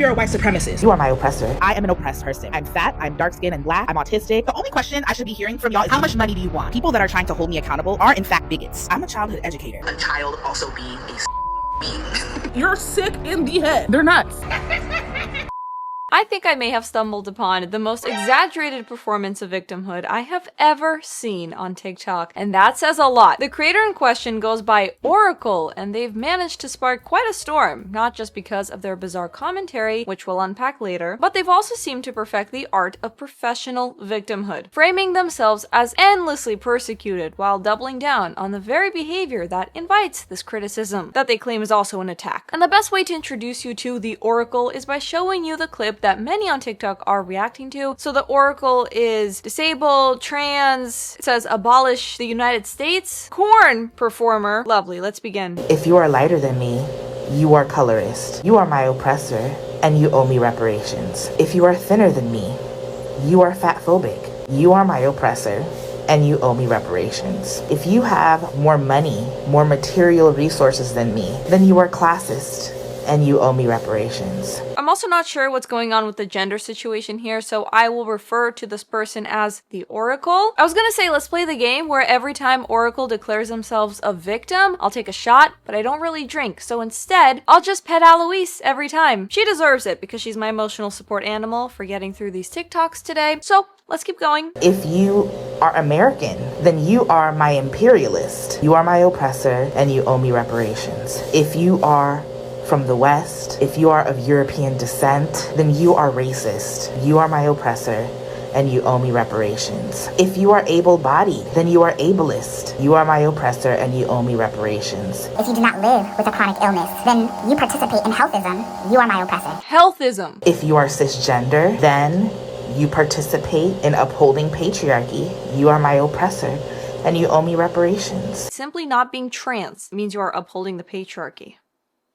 You're a white supremacist. You are my oppressor. I am an oppressed person. I'm fat, I'm dark-skinned and black, I'm autistic. The only question I should be hearing from y'all is how much money do you want? People that are trying to hold me accountable are in fact bigots. I'm a childhood educator. A child also being a being. You're sick in the head. They're nuts. I think I may have stumbled upon the most exaggerated performance of victimhood I have ever seen on TikTok, and that says a lot. The creator in question goes by Oracle, and they've managed to spark quite a storm, not just because of their bizarre commentary, which we'll unpack later, but they've also seemed to perfect the art of professional victimhood, framing themselves as endlessly persecuted while doubling down on the very behavior that invites this criticism, that they claim is also an attack. And the best way to introduce you to the Oracle is by showing you the clip that many on TikTok are reacting to. So the Oracle is disabled, trans, it says abolish the United States, corn performer. Lovely, let's begin. If you are lighter than me, you are colorist. You are my oppressor, and you owe me reparations. If you are thinner than me, you are fatphobic. You are my oppressor, and you owe me reparations. If you have more money, more material resources than me, then you are classist, and you owe me reparations. I'm also not sure what's going on with the gender situation here, so I will refer to this person as the Oracle. I was gonna say let's play the game where every time Oracle declares themselves a victim, I'll take a shot, but I don't really drink, so instead, I'll just pet Aloise every time. She deserves it because she's my emotional support animal for getting through these TikToks today, so let's keep going. If you are American, then you are my imperialist. You are my oppressor, and you owe me reparations. If you are from the West, if you are of European descent, then you are racist. You are my oppressor, and you owe me reparations. If you are able-bodied, then you are ableist. You are my oppressor, and you owe me reparations. If you do not live with a chronic illness, then you participate in healthism. You are my oppressor. Healthism. If you are cisgender, then you participate in upholding patriarchy. You are my oppressor, and you owe me reparations. Simply not being trans means you are upholding the patriarchy.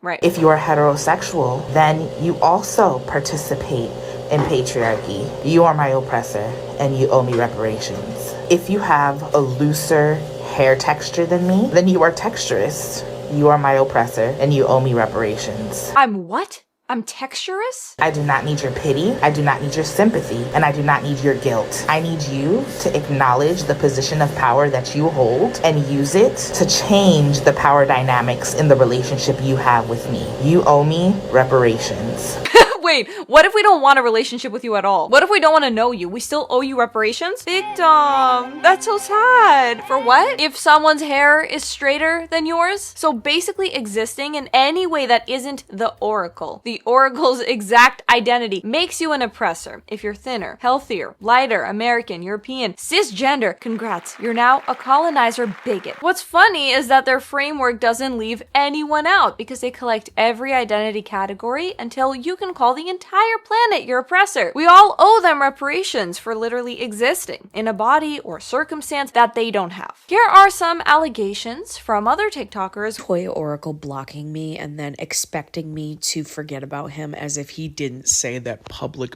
Right. If you are heterosexual, then you also participate in patriarchy. You are my oppressor, and you owe me reparations. If you have a looser hair texture than me, then you are texturist. You are my oppressor, and you owe me reparations. I'm what? I'm texturous? I do not need your pity, I do not need your sympathy, and I do not need your guilt. I need you to acknowledge the position of power that you hold and use it to change the power dynamics in the relationship you have with me. You owe me reparations. Wait, what if we don't want a relationship with you at all? What if we don't want to know you? We still owe you reparations? Victim! That's so sad. For what? If someone's hair is straighter than yours? So basically existing in any way that isn't the Oracle. The Oracle's exact identity makes you an oppressor. If you're thinner, healthier, lighter, American, European, cisgender, congrats. You're now a colonizer bigot. What's funny is that their framework doesn't leave anyone out because they collect every identity category until you can call the entire planet your oppressor. We all owe them reparations for literally existing in a body or circumstance that they don't have. Here are some allegations from other TikTokers. Toy Oracle blocking me and then expecting me to forget about him as if he didn't say that public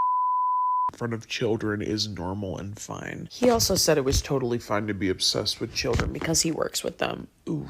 in front of children is normal and fine. He also said it was totally fine to be obsessed with children because he works with them. Ooh.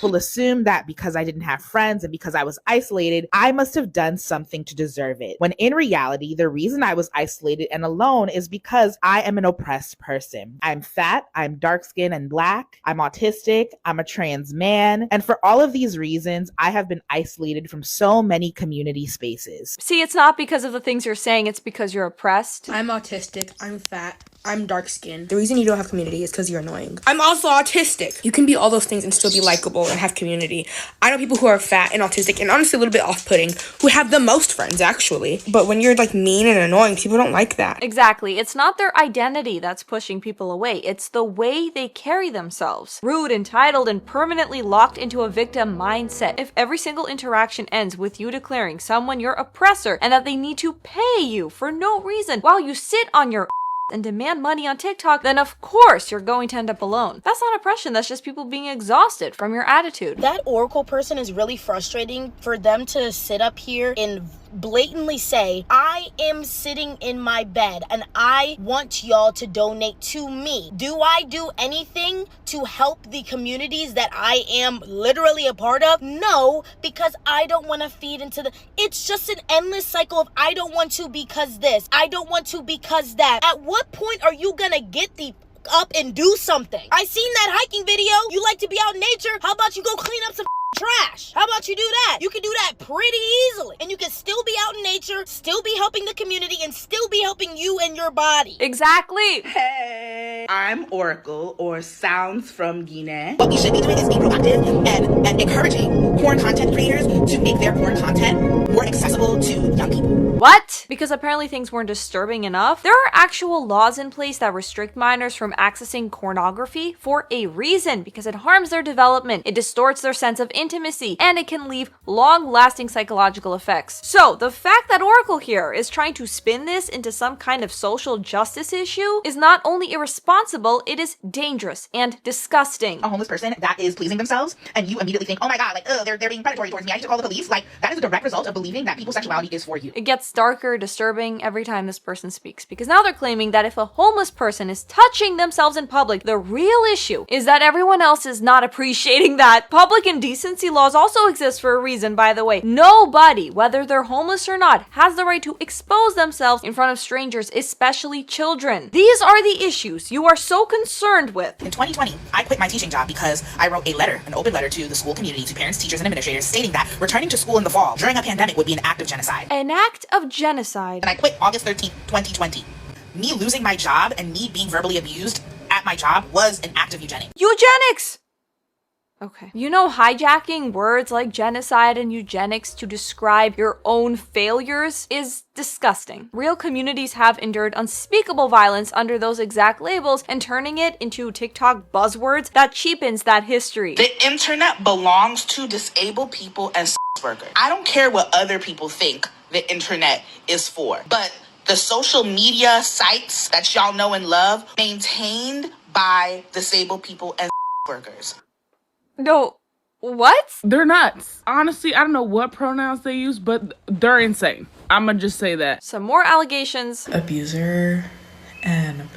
Will assume that because I didn't have friends and because I was isolated, I must have done something to deserve it. When in reality, the reason I was isolated and alone is because I am an oppressed person. I'm fat, I'm dark-skinned and black, I'm autistic, I'm a trans man, and for all of these reasons, I have been isolated from so many community spaces. See, it's not because of the things you're saying, it's because you're oppressed. I'm autistic. I'm fat. I'm dark-skinned. The reason you don't have community is because you're annoying. I'm also autistic. You can be all those things and still be likable and have community. I know people who are fat and autistic and honestly a little bit off-putting who have the most friends, actually. But when you're, like, mean and annoying, people don't like that. Exactly. It's not their identity that's pushing people away. It's the way they carry themselves. Rude, entitled, and permanently locked into a victim mindset. If every single interaction ends with you declaring someone your oppressor and that they need to pay you for no reason while you sit on your and demand money on TikTok, then of course you're going to end up alone. That's not oppression, that's just people being exhausted from your attitude. That Oracle person is really frustrating for them to sit up here and blatantly say, I am sitting in my bed and I want y'all to donate to me. Do I do anything to help the communities that I am literally a part of? No, because I don't want to feed into it's just an endless cycle of I don't want to because this, I don't want to because that. At what point are you gonna get the up and do something? I seen that hiking video. You like to be out in nature. How about you go clean up some trash? How about you do that? You can do that pretty easily. And you can still be out in nature, still be helping the community, and still be helping you and your body. Exactly. Hey, I'm Oracle, or Sounds from Guinea. What we should be doing is being proactive and encouraging porn content creators to make their porn content more accessible to young people. What? Because apparently things weren't disturbing enough? There are actual laws in place that restrict minors from accessing pornography for a reason, because it harms their development, it distorts their sense of intimacy, and it can leave long-lasting psychological effects. So, the fact that Oracle here is trying to spin this into some kind of social justice issue is not only irresponsible, it is dangerous and disgusting. A homeless person that is pleasing themselves, and you immediately think, oh my god, like, they're being predatory towards me, I need to call the police. Like, that is a direct result of believing that people's sexuality is for you. It gets darker, disturbing every time this person speaks, because now they're claiming that if a homeless person is touching themselves in public, the real issue is that everyone else is not appreciating that. Public indecency laws also exist for a reason, by the way. Nobody, whether they're homeless or not, has the right to expose themselves in front of strangers, especially children. These are the issues you are so concerned with. In 2020, I quit my teaching job because I wrote a letter, an open letter to the school community, to parents, teachers, and administrators, stating that returning to school in the fall during a pandemic would be an act of genocide. An act of genocide. And I quit August 13th, 2020. Me losing my job and me being verbally abused at my job was an act of eugenics. Eugenics! Okay. You know, hijacking words like genocide and eugenics to describe your own failures is disgusting. Real communities have endured unspeakable violence under those exact labels, and turning it into TikTok buzzwords, that cheapens that history. The internet belongs to disabled people and workers. I don't care what other people think the internet is for, but the social media sites that y'all know and love, maintained by disabled people and workers. No, what? They're nuts. Honestly, I don't know what pronouns they use, but they're insane. I'm gonna just say that. Some more allegations. Abuser and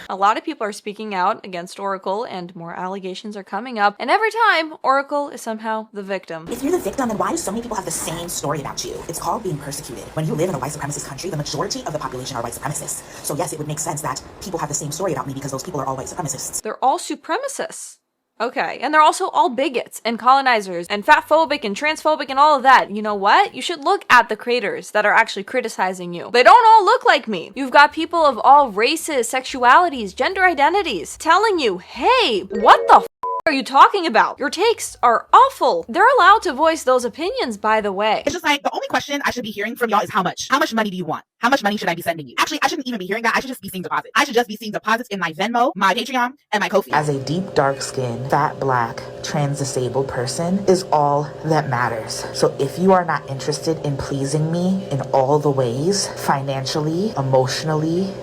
A lot of people are speaking out against Oracle, and more allegations are coming up, and every time, Oracle is somehow the victim. If you're the victim, then why do so many people have the same story about you? It's called being persecuted. When you live in a white supremacist country, the majority of the population are white supremacists. So yes, it would make sense that people have the same story about me because those people are all white supremacists. They're all supremacists. Okay, and they're also all bigots and colonizers and fatphobic and transphobic and all of that. You know what? You should look at the creators that are actually criticizing you. They don't all look like me. You've got people of all races, sexualities, gender identities telling you, hey, what the are you talking about? Your takes are awful. They're allowed to voice those opinions, by the way. It's just like, the only question I should be hearing from y'all is how much? How much money do you want? How much money should I be sending you? Actually, I shouldn't even be hearing that. I should just be seeing deposits. I should just be seeing deposits in my Venmo, my Patreon, and my Ko-fi. As a deep, dark-skinned, fat, black, trans-disabled person is all that matters. So if you are not interested in pleasing me in all the ways, financially, emotionally,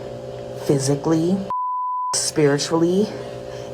physically, spiritually,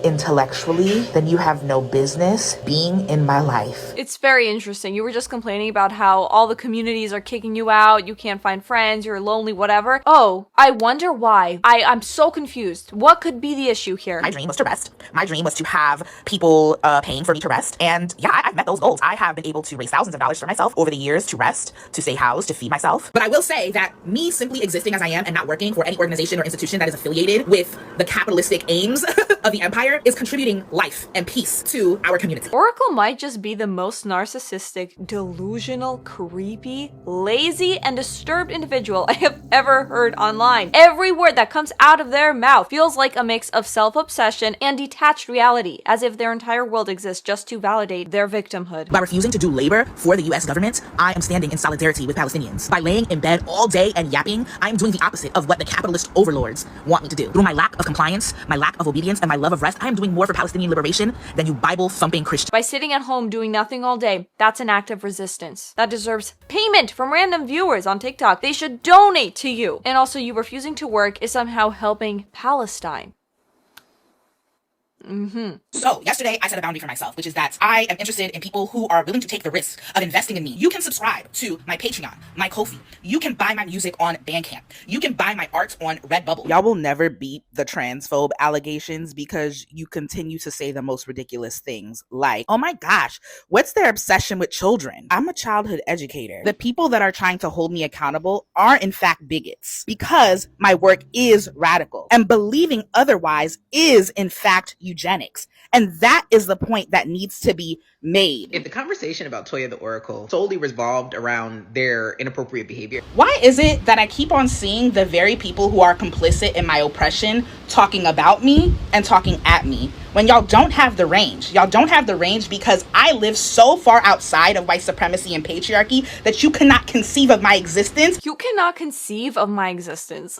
intellectually, then you have no business being in my life. It's very interesting. You were just complaining about how all the communities are kicking you out, you can't find friends, you're lonely, whatever. Oh, I wonder why. I'm so confused. What could be the issue here? My dream was to rest. My dream was to have people paying for me to rest. And yeah, I've met those goals. I have been able to raise thousands of dollars for myself over the years to rest, to stay housed, to feed myself. But I will say that me simply existing as I am and not working for any organization or institution that is affiliated with the capitalistic aims of the empire is contributing life and peace to our community. Oracle might just be the most narcissistic, delusional, creepy, lazy, and disturbed individual I have ever heard online. Every word that comes out of their mouth feels like a mix of self-obsession and detached reality, as if their entire world exists just to validate their victimhood. By refusing to do labor for the US government, I am standing in solidarity with Palestinians. By laying in bed all day and yapping, I am doing the opposite of what the capitalist overlords want me to do. Through my lack of compliance, my lack of obedience, and my love of rest, I am doing more for Palestinian liberation than you Bible-thumping Christians. By sitting at home doing nothing all day, that's an act of resistance. That deserves payment from random viewers on TikTok. They should donate to you. And also, you refusing to work is somehow helping Palestine. So yesterday I set a boundary for myself, which is that I am interested in people who are willing to take the risk of investing in me. You can subscribe to my Patreon, my Ko-fi. You can buy my music on Bandcamp. You can buy my art on Redbubble. Y'all will never beat the transphobe allegations because you continue to say the most ridiculous things like, oh my gosh, what's their obsession with children? I'm a childhood educator. The people that are trying to hold me accountable are in fact bigots because my work is radical and believing otherwise is in fact eugenics. And that is the point that needs to be made. If the conversation about Toya the Oracle solely revolved around their inappropriate behavior, why is it that I keep on seeing the very people who are complicit in my oppression talking about me and talking at me when y'all don't have the range? Y'all don't have the range because I live so far outside of white supremacy and patriarchy that you cannot conceive of my existence. You cannot conceive of my existence.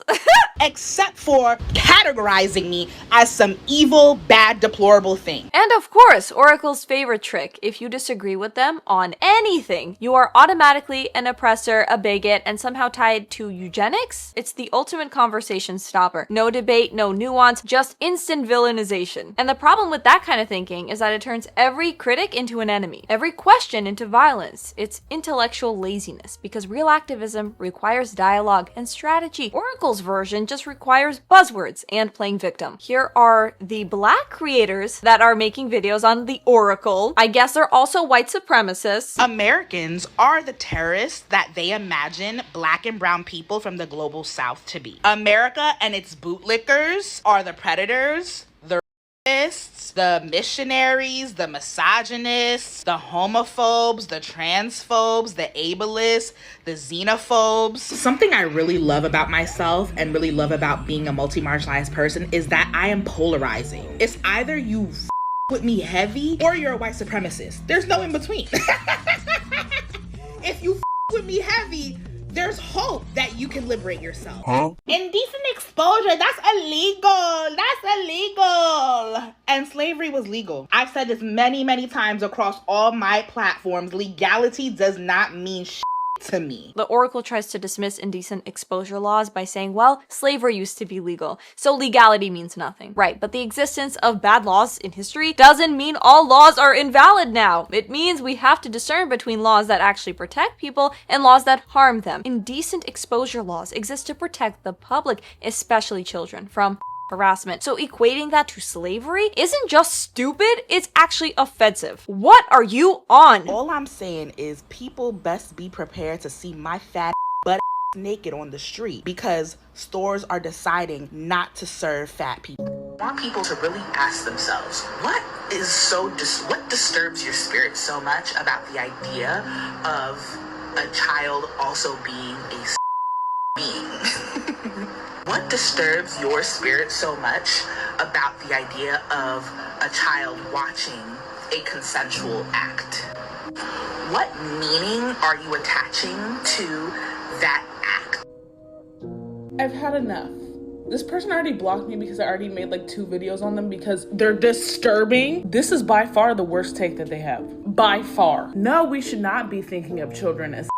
Except for categorizing me as some evil, bad, deplorable thing. And of course, Oracle's favorite trick. If you disagree with them on anything, you are automatically an oppressor, a bigot, and somehow tied to eugenics. It's the ultimate conversation stopper. No debate, no nuance, just instant villainization. And the problem with that kind of thinking is that it turns every critic into an enemy, every question into violence. It's intellectual laziness because real activism requires dialogue and strategy. Oracle's version just requires buzzwords and playing victim. Here are the black creators that are making videos on the Oracle. I guess they're also white supremacists. Americans are the terrorists that they imagine black and brown people from the global south to be. America and its bootlickers are the predators, the racists, the missionaries, the misogynists, the homophobes, the transphobes, the ableists, the xenophobes. Something I really love about myself and really love about being a multi-marginalized person is that I am polarizing. It's either you with me heavy or you're a white supremacist. There's no in between. If you with me heavy, there's hope that you can liberate yourself. Indecent exposure, that's illegal. That's illegal. And slavery was legal. I've said this many, many times across all my platforms. Legality does not mean to me. The Oracle tries to dismiss indecent exposure laws by saying, well, slavery used to be legal, so legality means nothing. Right, but the existence of bad laws in history doesn't mean all laws are invalid now. It means we have to discern between laws that actually protect people and laws that harm them. Indecent exposure laws exist to protect the public, especially children, from harassment. So equating that to slavery isn't just stupid, it's actually offensive. What are you on? All I'm saying is people best be prepared to see my fat butt naked on the street because stores are deciding not to serve fat people. I want people to really ask themselves, what disturbs your spirit so much about the idea of a child also being a being? What disturbs your spirit so much about the idea of a child watching a consensual act? What meaning are you attaching to that act? I've had enough. This person already blocked me because I already made like 2 videos on them because they're disturbing. This is by far the worst take that they have. By far. No, we should not be thinking of children as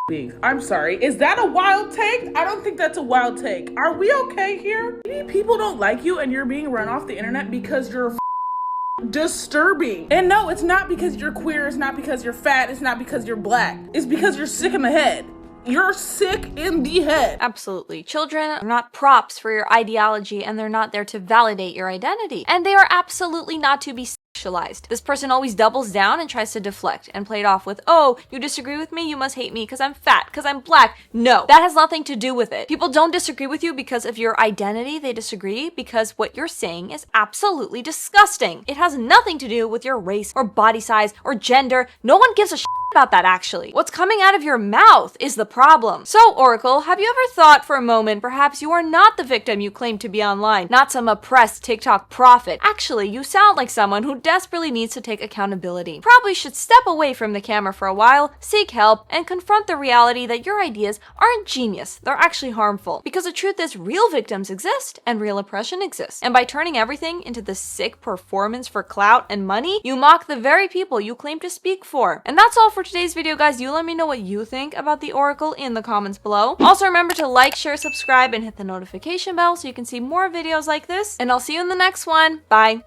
beings. I'm sorry. Is that a wild take? I don't think that's a wild take. Are we okay here? Maybe people don't like you and you're being run off the internet because you're disturbing. And no, it's not because you're queer. It's not because you're fat. It's not because you're black. It's because you're sick in the head. You're sick in the head. Absolutely. Children are not props for your ideology and they're not there to validate your identity. And they are absolutely not to be sexualized. This person always doubles down and tries to deflect and play it off with, oh, you disagree with me? You must hate me because I'm fat, because I'm black. No, that has nothing to do with it. People don't disagree with you because of your identity. They disagree because what you're saying is absolutely disgusting. It has nothing to do with your race or body size or gender. No one gives a shit about that actually. What's coming out of your mouth is the problem. So, Oracle, have you ever thought for a moment perhaps you are not the victim you claim to be online, not some oppressed TikTok prophet? Actually, you sound like someone who desperately needs to take accountability. Probably should step away from the camera for a while, seek help, and confront the reality that your ideas aren't genius, they're actually harmful. Because the truth is, real victims exist and real oppression exists. And by turning everything into this sick performance for clout and money, you mock the very people you claim to speak for. And that's all for today's video, guys. You let me know what you think about the Oracle in the comments below. Also, remember to like, share, subscribe, and hit the notification bell so you can see more videos like this. And I'll see you in the next one. Bye.